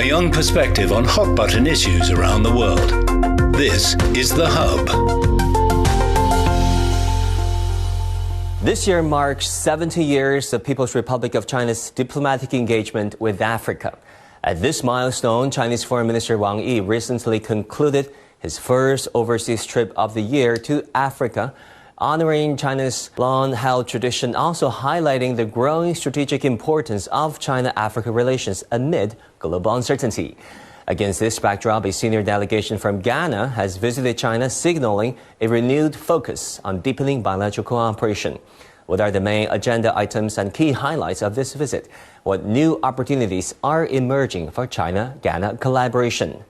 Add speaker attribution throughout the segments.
Speaker 1: a young perspective on hot-button issues around the world. This is The Hub.
Speaker 2: This year marks 70 years of People's Republic of China's diplomatic engagement with Africa. At this milestone, Chinese Foreign Minister Wang Yi recently concluded his first overseas trip of the year to Africa, honoring China's long-held tradition, also highlighting the growing strategic importance of China-Africa relations amid global uncertainty. Against this backdrop, a senior delegation from Ghana has visited China, signaling a renewed focus on deepening bilateral cooperation. What are the main agenda items and key highlights of this visit? What new opportunities are emerging for China-Ghana collaboration?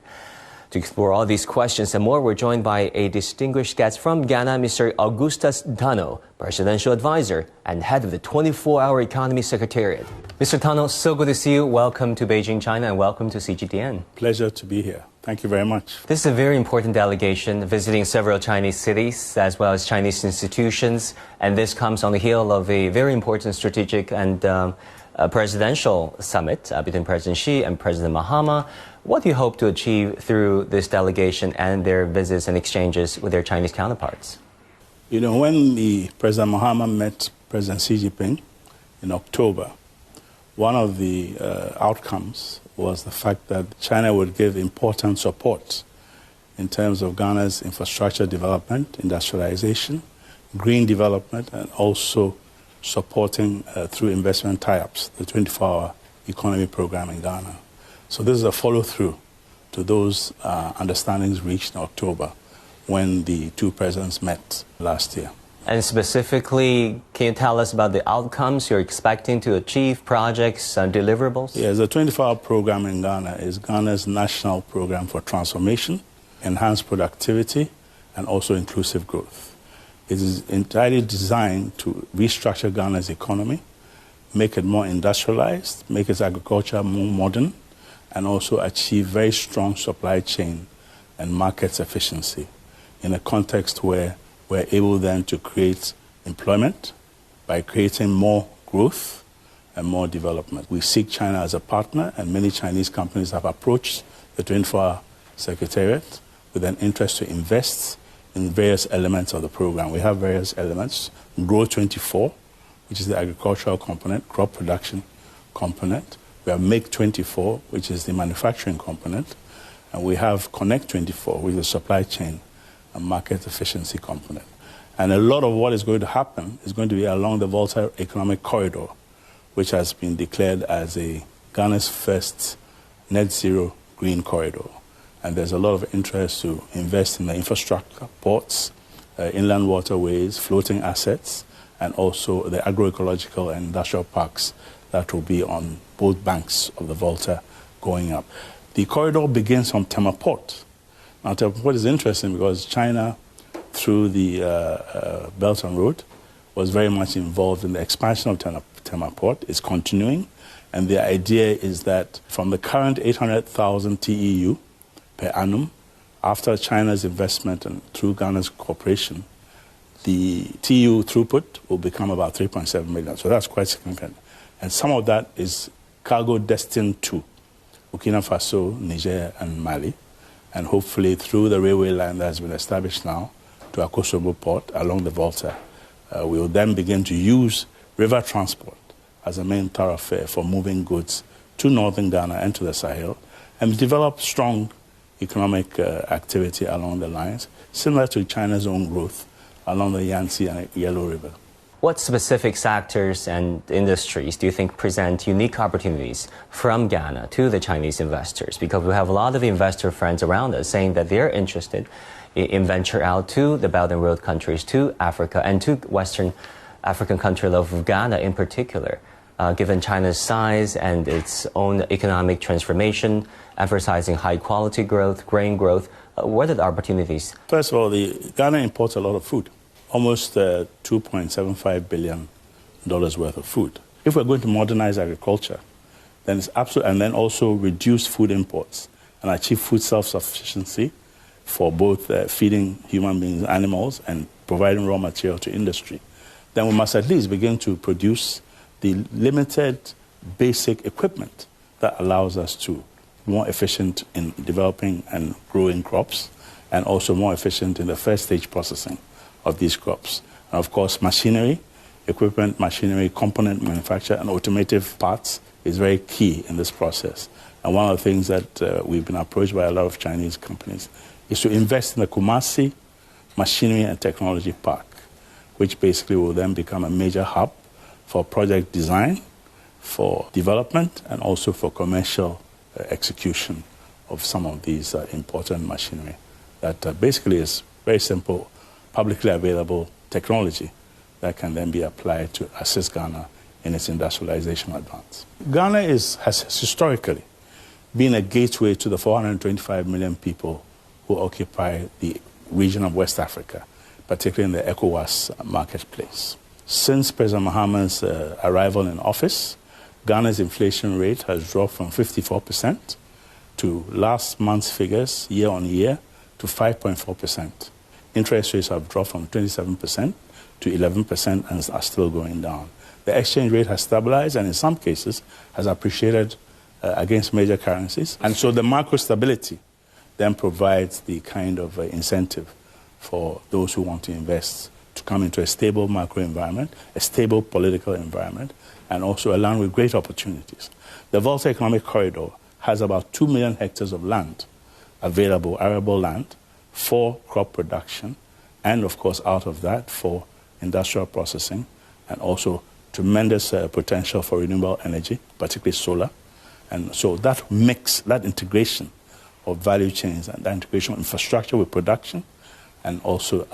Speaker 2: To explore all these questions and more, we're joined by a distinguished guest from Ghana, Mr. Augustus Tano, Presidential Advisor and Head of the 24-Hour Economy Secretariat. Mr. Tano, so good to see you. Welcome to Beijing, China, and welcome to CGTN.
Speaker 3: Pleasure to be here. Thank you very much.
Speaker 2: This is a very important delegation, visiting several Chinese cities as well as Chinese institutions, and this comes on the heel of a very important strategic and presidential summit between President Xi and President Mahama. What do you hope to achieve through this delegation and their visits and exchanges with their Chinese counterparts?
Speaker 3: You know, when President Mahama met President Xi Jinping in October, one of the outcomes was the fact that China would give important support in terms of Ghana's infrastructure development, industrialization, green development, and also supporting through investment tie-ups, the 24-hour economy program in Ghana. So this is a follow-through to those understandings reached in October when the two presidents met last year.
Speaker 2: And specifically, can you tell us about the outcomes you're expecting to achieve, projects and deliverables?
Speaker 3: Yes, the 24-hour program in Ghana is Ghana's national program for transformation, enhanced productivity, and also inclusive growth. It is entirely designed to restructure Ghana's economy, make it more industrialized, make its agriculture more modern, and also achieve very strong supply chain and markets efficiency in a context where we're able then to create employment by creating more growth and more development. We seek China as a partner, and many Chinese companies have approached the 24-hour Secretariat with an interest to invest in various elements of the program. We have various elements: Grow 24, which is the agricultural component, crop production component. We have Make 24, which is the manufacturing component. And we have Connect 24, which is the supply chain and market efficiency component. And a lot of what is going to happen is going to be along the Volta Economic Corridor, which has been declared as Ghana's first net zero green corridor. And there's a lot of interest to invest in the infrastructure, ports, inland waterways, floating assets, and also the agroecological and industrial parks that will be on both banks of the Volta going up. The corridor begins from Tema Port. Now, Tema Port is interesting because China, through the Belt and Road, was very much involved in the expansion of Tema Port. It's continuing, and the idea is that from the current 800,000 TEU per annum, after China's investment and through Ghana's cooperation, the TEU throughput will become about 3.7 million. So that's quite significant. And some of that is cargo destined to Burkina Faso, Niger, and Mali. And hopefully through the railway line that has been established now to Akosombo Port along the Volta, we will then begin to use river transport as a main thoroughfare for moving goods to northern Ghana and to the Sahel, and develop strong economic activity along the lines, similar to China's own growth along the Yangtze and Yellow River.
Speaker 2: What specific sectors and industries do you think present unique opportunities from Ghana to the Chinese investors? Because we have a lot of investor friends around us saying that they're interested in venture out to the Belt and Road countries, to Africa, and to Western African country of Ghana in particular, given China's size and its own economic transformation, emphasizing high-quality growth, grain growth. What are the opportunities?
Speaker 3: First of all, Ghana imports a lot of food. Almost $2.75 billion worth of food. If we're going to modernize agriculture, then it's absolute, and then also reduce food imports and achieve food self-sufficiency for both feeding human beings, animals, and providing raw material to industry, then we must at least begin to produce the limited basic equipment that allows us to more efficient in developing and growing crops, and also more efficient in the first stage processing of these crops. And of course, machinery, equipment, machinery, component manufacture, and automotive parts is very key in this process. And one of the things that we've been approached by a lot of Chinese companies is to invest in the Kumasi Machinery and Technology Park, which basically will then become a major hub for project design, for development, and also for commercial execution of some of these important machinery that basically is very simple, publicly available technology that can then be applied to assist Ghana in its industrialization advance. Ghana has historically been a gateway to the 425 million people who occupy the region of West Africa, particularly in the ECOWAS marketplace. Since President Mahama's arrival in office, Ghana's inflation rate has dropped from 54% to last month's figures, year on year, to 5.4%. Interest rates have dropped from 27% to 11% and are still going down. The exchange rate has stabilized and in some cases has appreciated against major currencies. And so the macro stability then provides the kind of incentive for those who want to invest to come into a stable macro environment, a stable political environment, and also a land with great opportunities. The Volta Economic Corridor has about 2 million hectares of land available, arable land, for crop production, and of course out of that for industrial processing, and also tremendous potential for renewable energy, particularly solar. And so that mix, that integration of value chains and that integration of infrastructure with production and also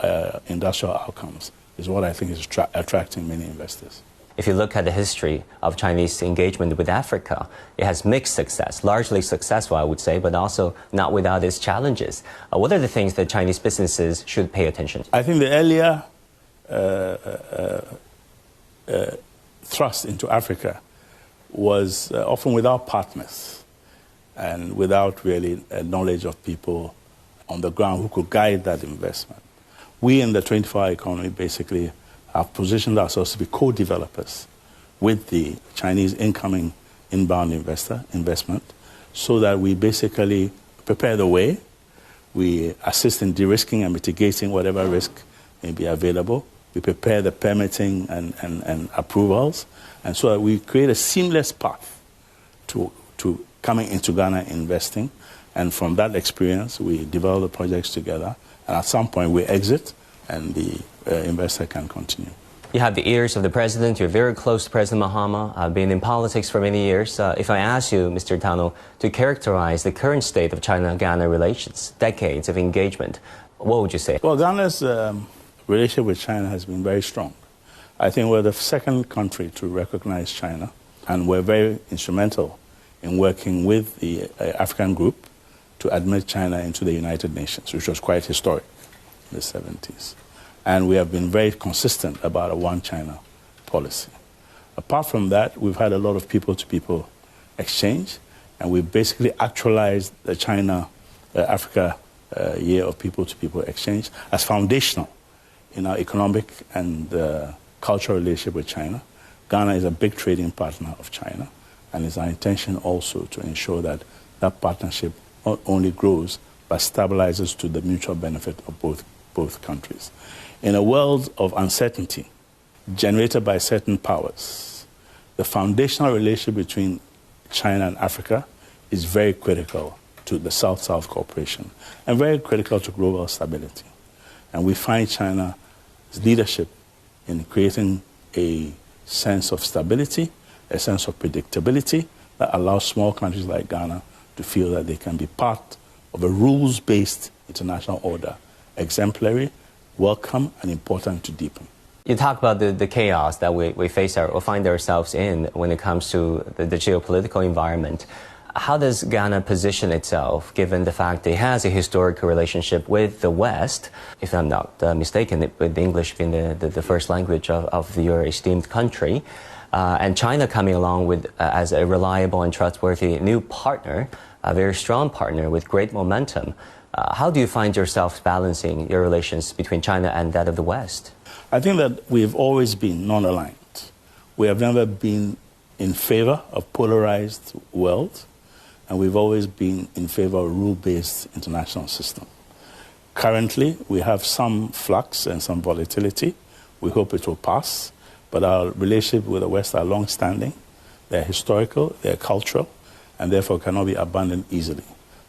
Speaker 3: industrial outcomes is what I think is attracting many investors.
Speaker 2: If you look at the history of Chinese engagement with Africa, it has mixed success, largely successful, I would say, but also not without its challenges. What are the things that Chinese businesses should pay attention to?
Speaker 3: I think the earlier thrust into Africa was often without partners and without really knowledge of people on the ground who could guide that investment. We in the 24-hour economy basically have positioned ourselves to be co-developers with the Chinese incoming inbound investment so that we basically prepare the way, we assist in de-risking and mitigating whatever risk may be available, we prepare the permitting and approvals, and so that we create a seamless path to coming into Ghana investing. And from that experience, we develop the projects together, and at some point we exit, and the investor can continue.
Speaker 2: You have the ears of the president. You're very close to President Mahama, been in politics for many years. If I ask you, Mr. Tano, to characterize the current state of China-Ghana relations, decades of engagement, what would you say?
Speaker 3: Well, Ghana's relationship with China has been very strong. I think we're the second country to recognize China, and we're very instrumental in working with the African group to admit China into the United Nations, which was quite historic in the 70s. And we have been very consistent about a one China policy. Apart from that, we've had a lot of people-to-people exchange, and we've basically actualized the China-Africa year of people-to-people exchange as foundational in our economic and cultural relationship with China. Ghana is a big trading partner of China, and it's our intention also to ensure that that partnership not only grows, but stabilizes to the mutual benefit of both countries. In a world of uncertainty generated by certain powers, the foundational relationship between China and Africa is very critical to the South-South cooperation and very critical to global stability. And we find China's leadership in creating a sense of stability, a sense of predictability that allows small countries like Ghana to feel that they can be part of a rules-based international order, exemplary, welcome, and important to deepen.
Speaker 2: You talk about the chaos that we face or find ourselves in when it comes to the geopolitical environment. How does Ghana position itself, given the fact it has a historical relationship with the West, if I'm not mistaken, with English being the first language of your esteemed country, and China coming along with as a reliable and trustworthy new partner, a very strong partner with great momentum. How do you find yourself balancing your relations between China and that of the West?
Speaker 3: I think that we've always been non-aligned. We have never been in favor of polarized world. and we've always been in favor of a rule-based international system. Currently, we have some flux and some volatility. We hope it will pass, but our relationship with the West are long-standing. They're historical, they're cultural, and therefore cannot be abandoned easily.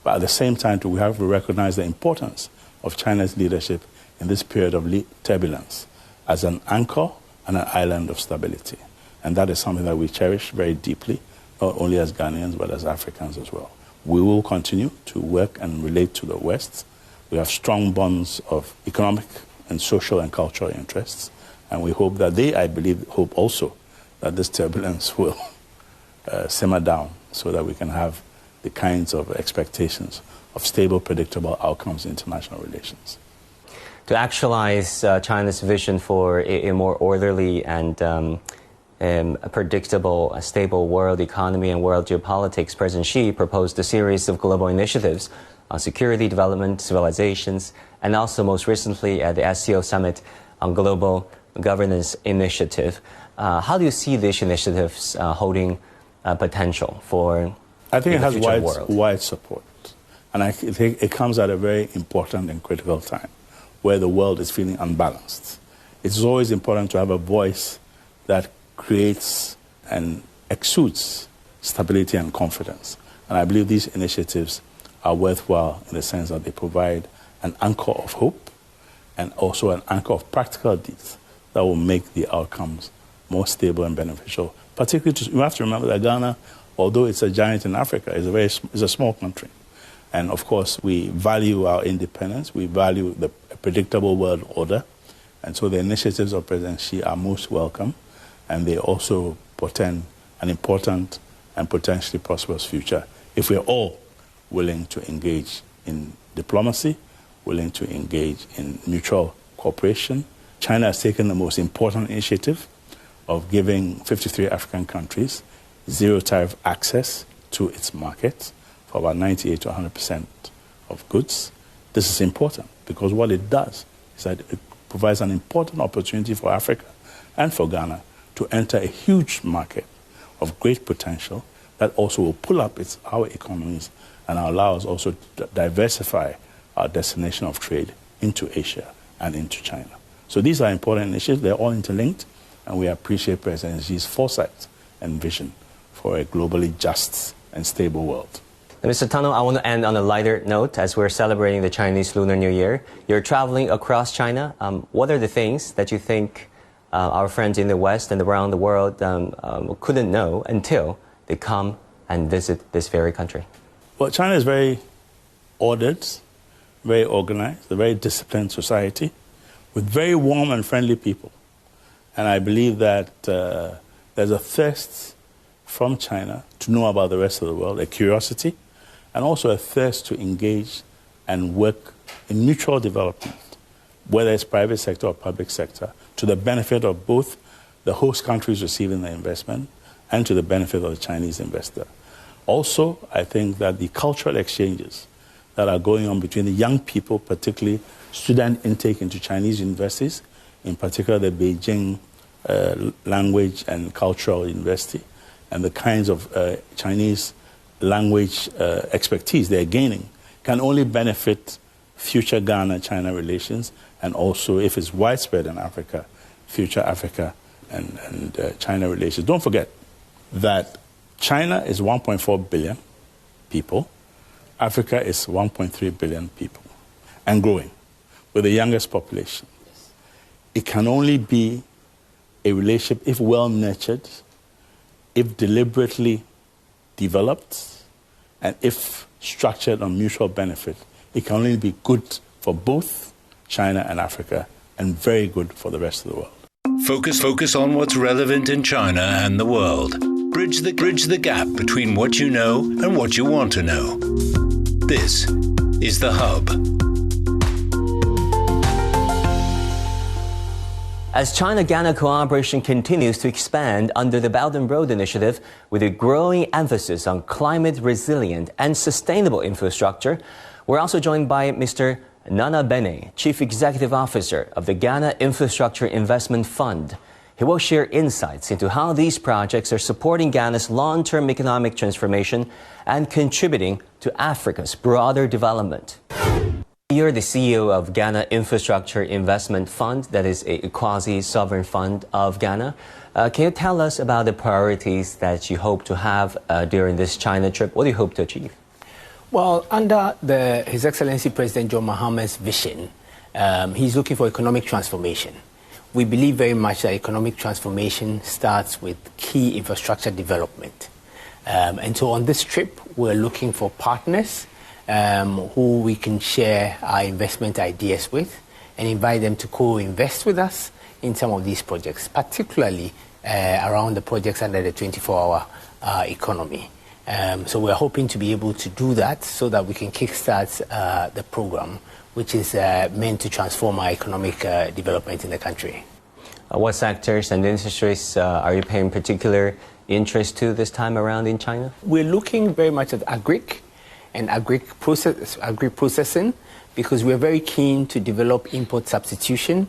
Speaker 3: But at the same time, we have to recognize the importance of China's leadership in this period of turbulence as an anchor and an island of stability. And that is something that we cherish very deeply, not only as Ghanaians, but as Africans as well. We will continue to work and relate to the West. We have strong bonds of economic and social and cultural interests, and we hope that I hope also that this turbulence will simmer down so that we can have the kinds of expectations of stable, predictable outcomes in international relations.
Speaker 2: To actualize China's vision for a more orderly and a predictable, stable world economy and world geopolitics, President Xi proposed a series of global initiatives on security, development, civilizations, and also most recently at the SCO Summit on Global Governance Initiative. How do you see these initiatives holding potential for
Speaker 3: I think it has
Speaker 2: world?
Speaker 3: wide support. And I think it comes at a very important and critical time where the world is feeling unbalanced. It's always important to have a voice that creates and exudes stability and confidence. And I believe these initiatives are worthwhile in the sense that they provide an anchor of hope and also an anchor of practical deeds that will make the outcomes more stable and beneficial. Particularly, you have to remember that Ghana, although it's a giant in Africa, is a small country. And of course, we value our independence, we value the predictable world order, and so the initiatives of President Xi are most welcome, and they also portend an important and potentially prosperous future if we're all willing to engage in diplomacy, willing to engage in mutual cooperation. China has taken the most important initiative of giving 53 African countries zero tariff access to its market for about 98 to 100% of goods. This is important because what it does is that it provides an important opportunity for Africa and for Ghana to enter a huge market of great potential that also will pull up our economies and allow us also to diversify our destination of trade into Asia and into China. So these are important initiatives. They're all interlinked, and we appreciate President Xi's foresight and vision for a globally just and stable world.
Speaker 2: Mr. Tano, I want to end on a lighter note as we're celebrating the Chinese Lunar New Year. You're traveling across China. What are the things that you think our friends in the West and around the world couldn't know until they come and visit this very country?
Speaker 3: Well, China is very ordered, very organized, a very disciplined society with very warm and friendly people. And I believe that there's a thirst from China to know about the rest of the world, a curiosity, and also a thirst to engage and work in mutual development, whether it's private sector or public sector, to the benefit of both the host countries receiving the investment and to the benefit of the Chinese investor. Also, I think that the cultural exchanges that are going on between the young people, particularly student intake into Chinese universities, in particular the Beijing Language and Cultural University, and the kinds of Chinese language expertise they're gaining can only benefit future Ghana-China relations, and also, if it's widespread in Africa, future Africa and China relations. Don't forget that China is 1.4 billion people, Africa is 1.3 billion people, and growing, with the youngest population. It can only be a relationship if well nurtured, if deliberately developed, and if structured on mutual benefit. It can only be good for both China and Africa, and very good for the rest of the world.
Speaker 1: Focus on what's relevant in China and the world. Bridge the gap between what you know and what you want to know. This is The Hub.
Speaker 2: As China-Ghana cooperation continues to expand under the Belt and Road Initiative with a growing emphasis on climate-resilient and sustainable infrastructure, we're also joined by Mr. Nana Bene, Chief Executive Officer of the Ghana Infrastructure Investment Fund. He will share insights into how these projects are supporting Ghana's long-term economic transformation and contributing to Africa's broader development. You're the CEO of Ghana Infrastructure Investment Fund, that is a quasi-sovereign fund of Ghana. Can you tell us about the priorities that you hope to have during this China trip? What do you hope to achieve?
Speaker 4: Well, under His Excellency President John Mahama's vision, he's looking for economic transformation. We believe very much that economic transformation starts with key infrastructure development. And so on this trip, we're looking for partners who we can share our investment ideas with and invite them to co-invest with us in some of these projects, particularly around the projects under the 24-hour economy. So we're hoping to be able to do that so that we can kickstart the program, which is meant to transform our economic development in the country.
Speaker 2: What sectors and industries are you paying particular interest to this time around in China?
Speaker 4: We're looking very much at agric and agri-processing, because we're very keen to develop import substitution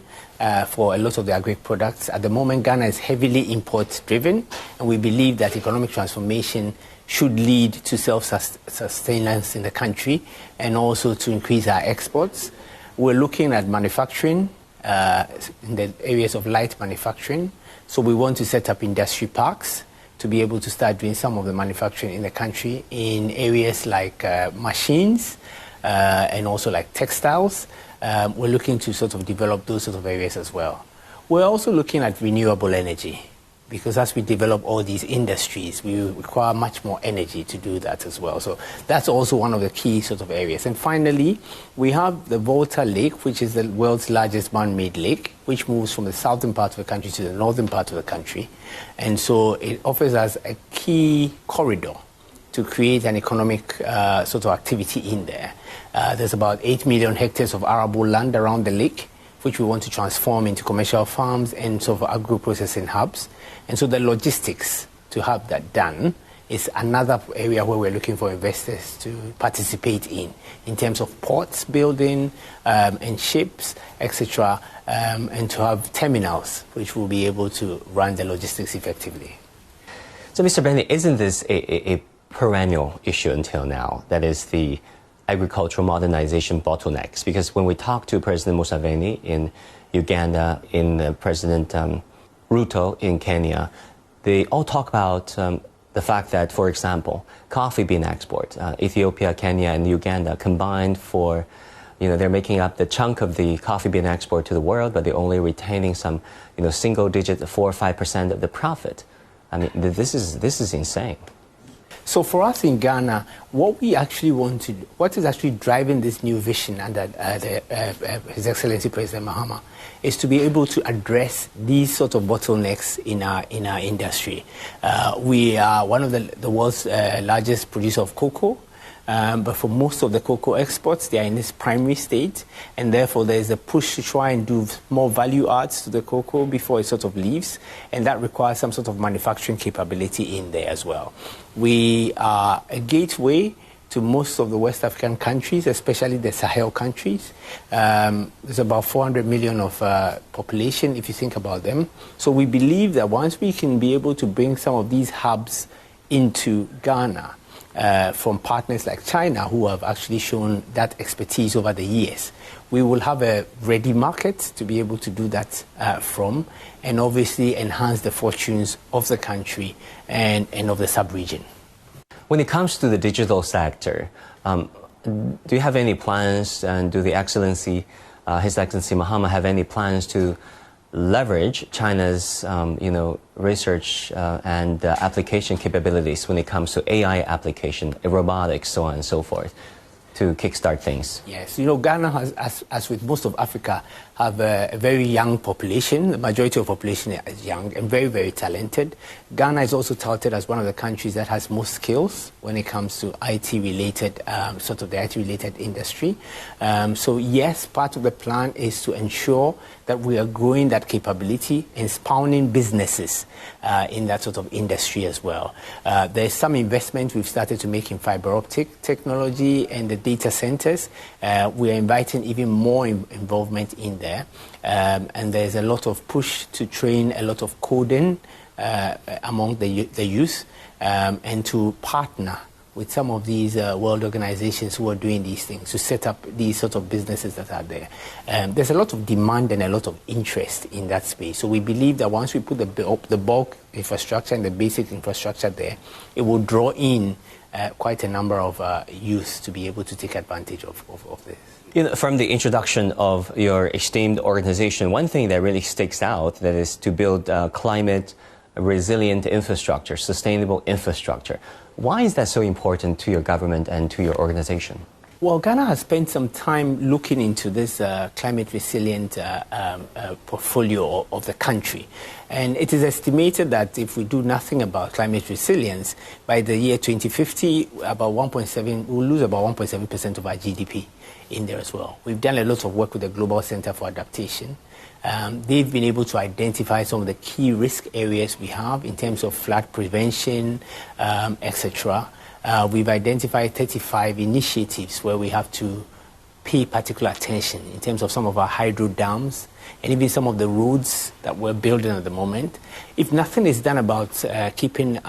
Speaker 4: for a lot of the agri products. At the moment, Ghana is heavily import-driven, and we believe that economic transformation should lead to self-sustenance in the country and also to increase our exports. We're looking at manufacturing in the areas of light manufacturing, so we want to set up industry parks to be able to start doing some of the manufacturing in the country in areas like machines and also like textiles. We're looking to sort of develop those sort of areas as well. We're also looking at renewable energy, because as we develop all these industries, we require much more energy to do that as well. So that's also one of the key sort of areas. And finally, we have the Volta Lake, which is the world's largest man-made lake, which moves from the southern part of the country to the northern part of the country. And so it offers us a key corridor to create an economic sort of activity in there. There's about 8 million hectares of arable land around the lake, which we want to transform into commercial farms and sort of agro-processing hubs. And so the logistics to have that done is another area where we're looking for investors to participate in terms of ports building and ships, etc., and to have terminals which will be able to run the logistics effectively.
Speaker 2: So, Mr. Benny, isn't this a perennial issue until now? That is the agricultural modernization bottlenecks. Because when we talk to President Museveni in Uganda, in President Ruto in Kenya, they all talk about the fact that, for example, coffee bean export, Ethiopia, Kenya, and Uganda combined for, they're making up the chunk of the coffee bean export to the world, but they're only retaining some, single-digit 4 or 5% of the profit. I mean, this is insane.
Speaker 4: So for us in Ghana, what we actually want to do, what is actually driving this new vision under His Excellency President Mahama, is to be able to address these sort of bottlenecks in our industry. We are one of the world's largest producer of cocoa. But for most of the cocoa exports, they are in this primary state, and therefore there is a push to try and do more value adds to the cocoa before it sort of leaves, and that requires some sort of manufacturing capability in there as well. We are a gateway to most of the West African countries, especially the Sahel countries. There's about 400 million of population, if you think about them. So we believe that once we can be able to bring some of these hubs into Ghana, from partners like China, who have actually shown that expertise over the years, we will have a ready market to be able to do that from, and obviously enhance the fortunes of the country and of the sub-region.
Speaker 2: When it comes to the digital sector, do you have any plans, and do His Excellency Mahama have any plans to leverage China's, research and application capabilities when it comes to AI application, robotics, so on and so forth, to kickstart things?
Speaker 4: Yes, Ghana has, as with most of Africa, have a very young population. The majority of the population is young and very, very talented. Ghana is also touted as one of the countries that has most skills when it comes to IT-related, the IT-related industry. So yes, part of the plan is to ensure that we are growing that capability and spawning businesses in that sort of industry as well. There's some investment we've started to make in fiber optic technology and the data centers. We are inviting even more involvement in there. And there's a lot of push to train a lot of coding among the youth and to partner with some of these world organizations who are doing these things to set up these sort of businesses that are there. There's a lot of demand and a lot of interest in that space. So we believe that once we put the bulk infrastructure and the basic infrastructure there, it will draw in quite a number of youth to be able to take advantage of this.
Speaker 2: You know, from the introduction of your esteemed organization, one thing that really sticks out that is to build climate resilient infrastructure, sustainable infrastructure. Why is that so important to your government and to your organization?
Speaker 4: Well, Ghana has spent some time looking into this climate resilient portfolio of the country. And it is estimated that if we do nothing about climate resilience, by the year 2050, we'll lose about 1.7% of our GDP in there as well. We've done a lot of work with the Global Center for Adaptation. They've been able to identify some of the key risk areas we have in terms of flood prevention, etc. We've identified 35 initiatives where we have to pay particular attention in terms of some of our hydro dams and even some of the roads that we're building at the moment. If nothing is done about keeping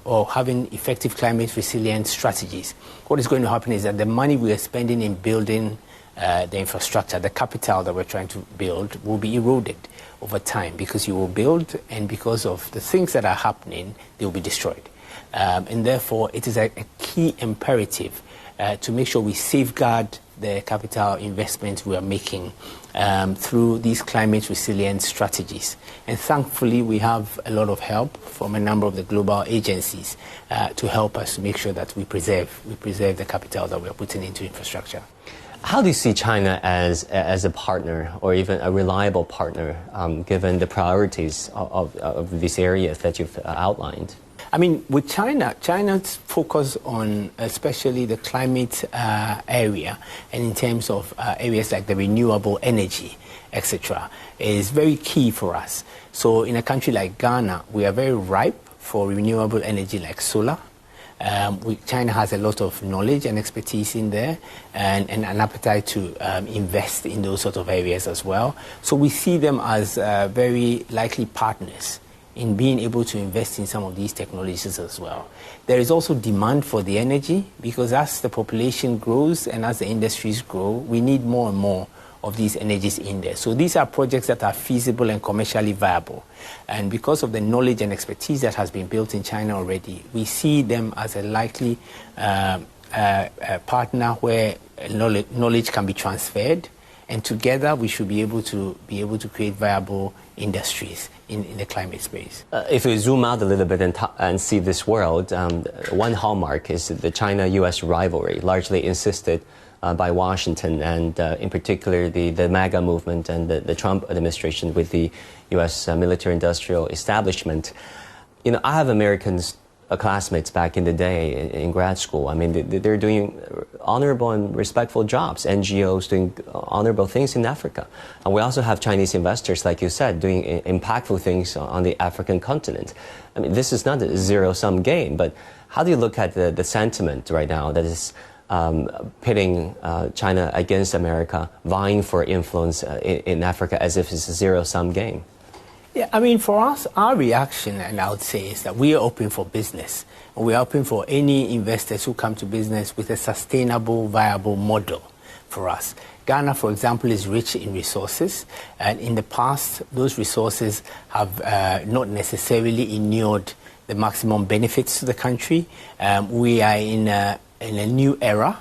Speaker 4: or having effective climate resilient strategies, what is going to happen is that the money we are spending in building the infrastructure, the capital that we're trying to build, will be eroded over time because you will build, and because of the things that are happening, they will be destroyed. And therefore, it is a key imperative to make sure we safeguard the capital investments we are making through these climate resilient strategies. And thankfully, we have a lot of help from a number of the global agencies to help us to make sure that we preserve the capital that we are putting into infrastructure.
Speaker 2: How do you see China as a partner or even a reliable partner given the priorities of these areas that you've outlined?
Speaker 4: I mean, with China's focus on especially the climate area and in terms of areas like the renewable energy, etc., is very key for us. So in a country like Ghana, we are very ripe for renewable energy like solar. China has a lot of knowledge and expertise in there and an appetite to invest in those sort of areas as well. So we see them as very likely partners in being able to invest in some of these technologies as well. There is also demand for the energy because as the population grows and as the industries grow, we need more and more of these energies in there. So these are projects that are feasible and commercially viable. And because of the knowledge and expertise that has been built in China already, we see them as a likely partner where knowledge can be transferred, and together we should be able to create viable industries in the climate space.
Speaker 2: If we zoom out a little bit and see this world, one hallmark is the China-U.S. rivalry, largely insisted by Washington, and in particular the MAGA movement and the Trump administration with the U.S. military-industrial establishment. You know, I have Americans, classmates back in the day in grad school. I mean, they're doing honorable and respectful jobs, NGOs doing honorable things in Africa. And we also have Chinese investors, like you said, doing impactful things on the African continent. I mean, this is not a zero-sum game, but how do you look at the sentiment right now that is pitting China against America, vying for influence in Africa as if it's a zero-sum game?
Speaker 4: Yeah, I mean, for us, our reaction, and I would say, is that we are open for business. We are open for any investors who come to business with a sustainable, viable model for us. Ghana, for example, is rich in resources, and in the past, those resources have not necessarily inured the maximum benefits to the country. We are in a new era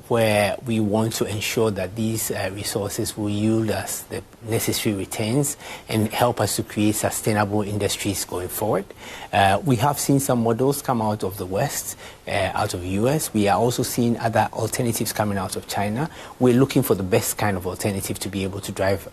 Speaker 4: where we want to ensure that these resources will yield us the necessary returns and help us to create sustainable industries going forward. We have seen some models come out of the West, out of the US. We are also seeing other alternatives coming out of China. We're looking for the best kind of alternative to be able to drive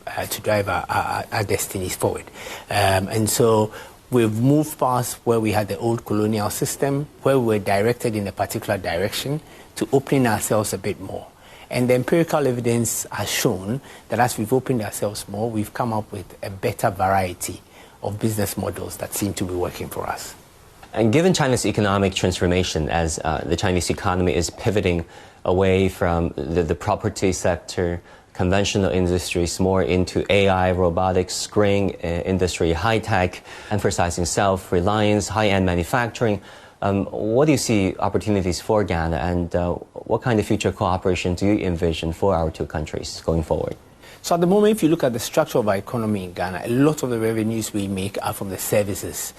Speaker 4: our destinies forward. And so we've moved past where we had the old colonial system, where we were directed in a particular direction, to opening ourselves a bit more. And the empirical evidence has shown that as we've opened ourselves more, we've come up with a better variety of business models that seem to be working for us.
Speaker 2: And given China's economic transformation, as the Chinese economy is pivoting away from the property sector, conventional industries, more into AI, robotics, green industry, high-tech, emphasizing self-reliance, high-end manufacturing, what do you see opportunities for Ghana, and what kind of future cooperation do you envision for our two countries going forward?
Speaker 4: So at the moment, if you look at the structure of our economy in Ghana, a lot of the revenues we make are from the services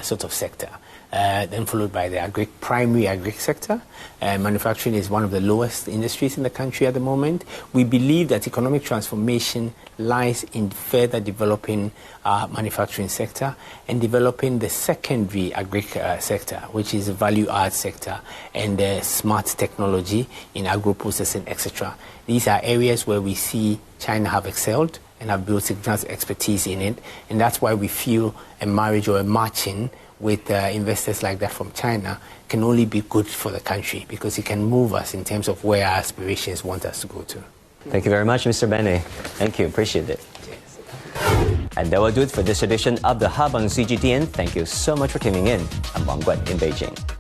Speaker 4: sort of sector, then followed by the primary agri sector. Manufacturing is one of the lowest industries in the country at the moment. We believe that economic transformation lies in further developing our manufacturing sector and developing the secondary agri sector, which is the value-add sector and smart technology in agro-processing, etc. These are areas where we see China have excelled and have built significant expertise in it, and that's why we feel a marriage or a matching with investors like that from China can only be good for the country, because it can move us in terms of where our aspirations want us to go to.
Speaker 2: Thank you very much, Mr. Bene. Thank you. Appreciate it. And that will do it for this edition of The Hub on CGTN. Thank you so much for tuning in. I'm Wang Guan in Beijing.